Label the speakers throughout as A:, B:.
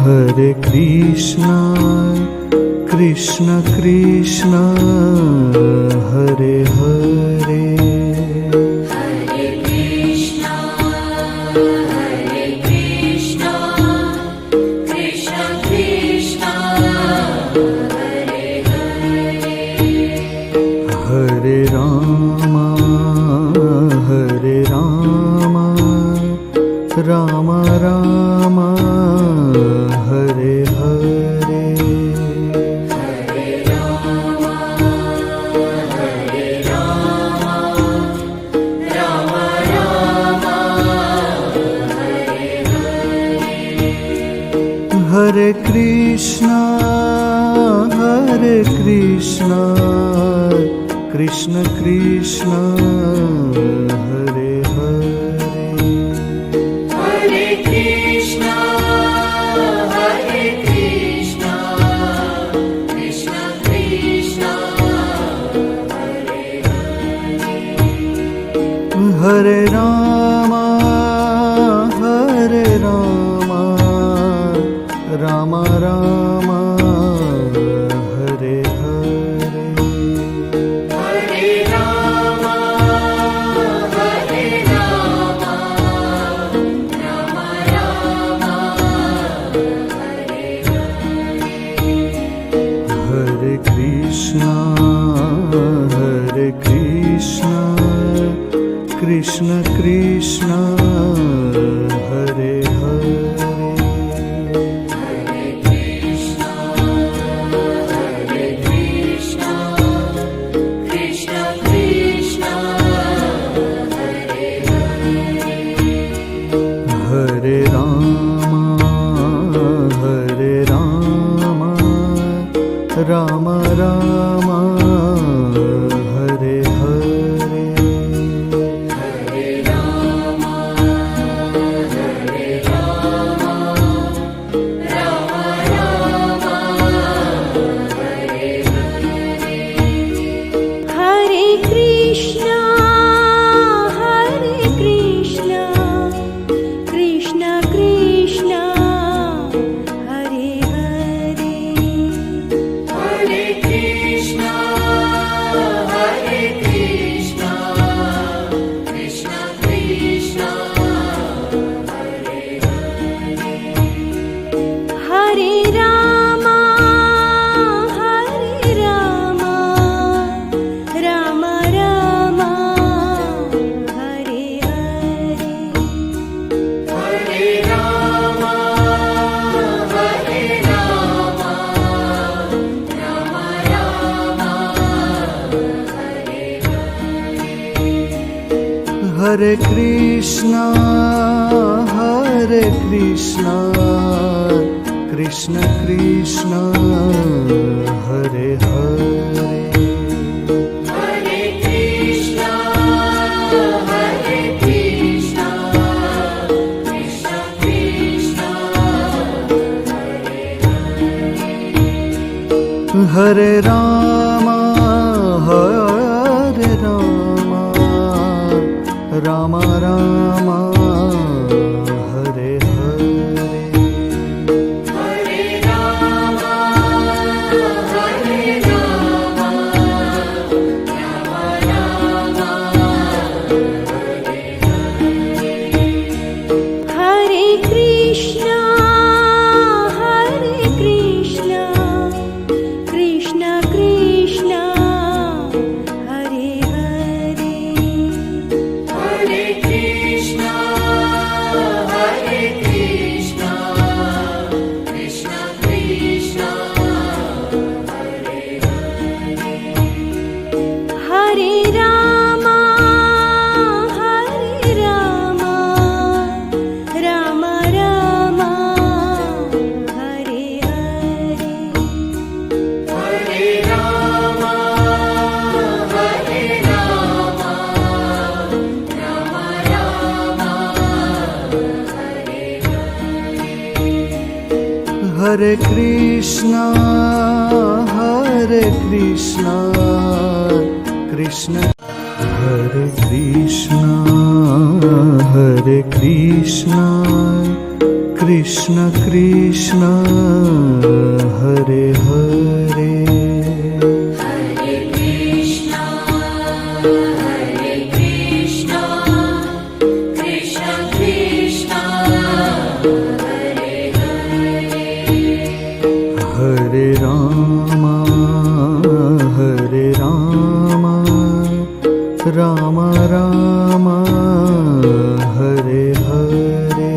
A: Hare Krishna, Krishna Krishna, Hare Hare.
B: Hare Krishna, Krishna Krishna, Hare Hare.
A: Hare Rama, Rama Rama, Hare Hare.
B: Hare Rama, Rama Rama, Hare Hare.
A: Hare Krishna, Krishna Krishna, Hare Hare.
B: Hare Krishna, Krishna Krishna, Hare Hare.
A: Hare Rama, Rama Rama, Hare Hare.
B: Hare Rama, Rama Rama, Hare Hare.
A: Hare Krishna, Krishna Krishna, Hare Hare.
B: Hare Krishna, Krishna Krishna, Hare Hare.
A: Hare Rama, Rama Rama, Hare Hare.
B: Hare Rama, Rama Rama, Hare Hare.
C: Hare Krishna, Krishna Krishna, Hare Hare.
B: Hare Krishna, Krishna Krishna, Hare Hare.
C: Hare Rama, Rama Rama, Hare Hare.
B: Hare Rama, Rama Rama, Hare Hare.
A: Hare Krishna, Krishna Krishna, Hare Hare.
B: Hare Krishna, Krishna Krishna, Hare Hare.
A: Hare Rama, Rama Rama, Hare Hare.
B: Hare Rama, Rama Rama, Hare Hare.
C: Hare Krishna, Krishna Krishna, Hare Hare.
B: Hare Krishna, Krishna Krishna, Hare Hare.
C: Hare Rama, Rama Rama, Hare Hare.
B: Hare Rama, Rama Rama, Hare Hare.
A: Hare Krishna, Krishna Krishna, Hare Krishna, Hare Krishna Krishna Krishna Hare Hare
B: Hare Krishna, Hare Krishna, Krishna Krishna, Hare Hare.
A: Hare Rama Hare Rama Rama Rama Hare Hare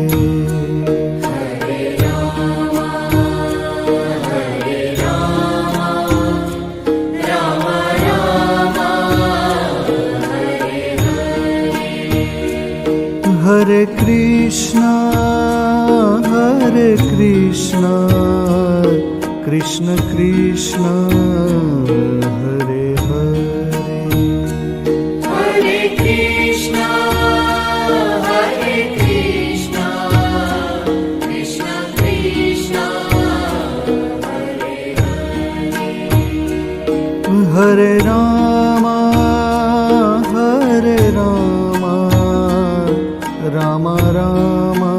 B: Hare Rama, Hare Rama, Rama Rama, Hare Hare.
A: Hare Krishna Krishna Krishna Hare Hare
B: Hare Krishna, Hare Krishna, Krishna Krishna, Hare Hare.
A: Hare Rama Rama Rama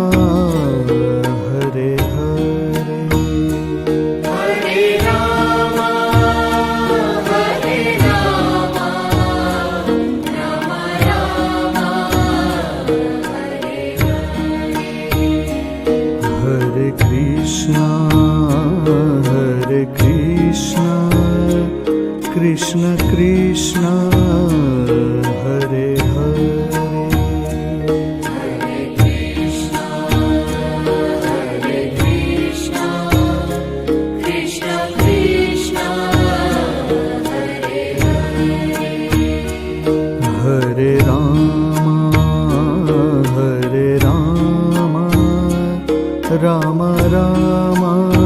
A: Hare Hare
B: Hare Rama, Hare Rama, Rama Rama, Hare Hare.
A: Hare Krishna Krishna Krishna Hare Hare
B: Hare Krishna, Hare Krishna, Krishna Krishna, Hare Hare.
A: Hare Rama Rama Rama Hare Hare
B: Hare Rama, Hare Rama, Rama Rama,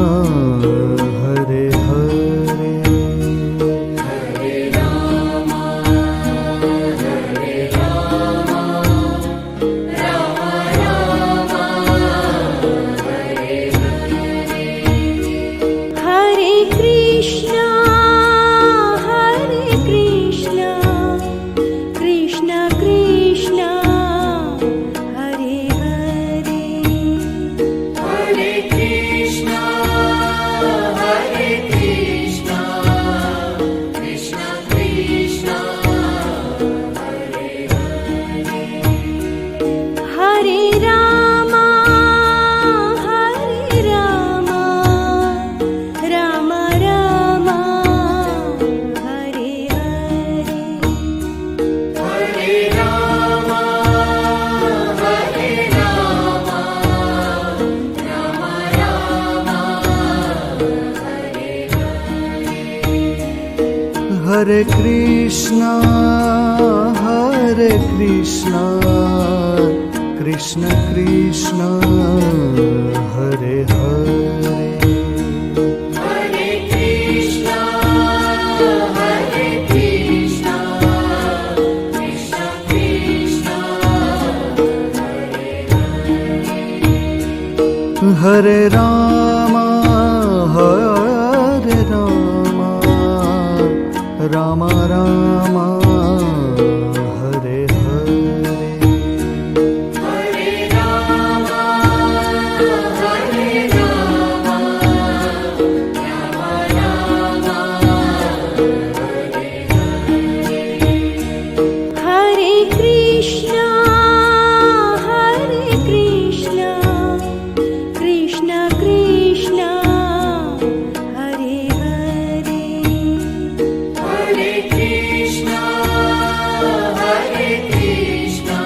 B: Hare Hare.
C: Hare Krishna, Krishna Krishna, Hare Hare.
B: Hare Krishna, Hare Krishna, Krishna Krishna, Hare Hare.
C: Hare Rama, Rama Rama, Hare Hare.
B: Hare Rama, Hare Rama, Rama Rama, Hare Hare.
A: Hare Krishna Krishna Krishna Hare Hare
B: Hare Krishna, Hare Krishna, Krishna Krishna, Hare Hare.
A: Hare Rama Rama Rama Hare Hare
B: Hare Rama, Hare Rama, Rama Rama, Hare Hare.
C: Hare Krishna, Krishna Krishna, Hare Hare.
B: Hare Krishna, Hare Krishna,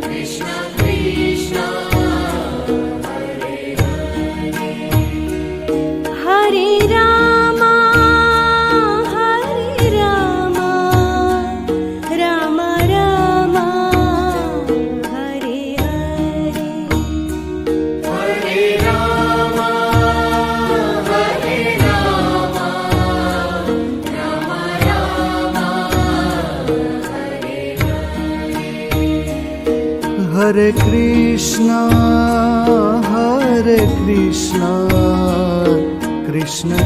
B: Krishna Krishna, Hare Hare.
C: Hare Rama, Rama Rama, Hare Hare.
B: Hare Rama, Hare Rama, Rama Rama, Hare Hare.
A: Hare Krishna Krishna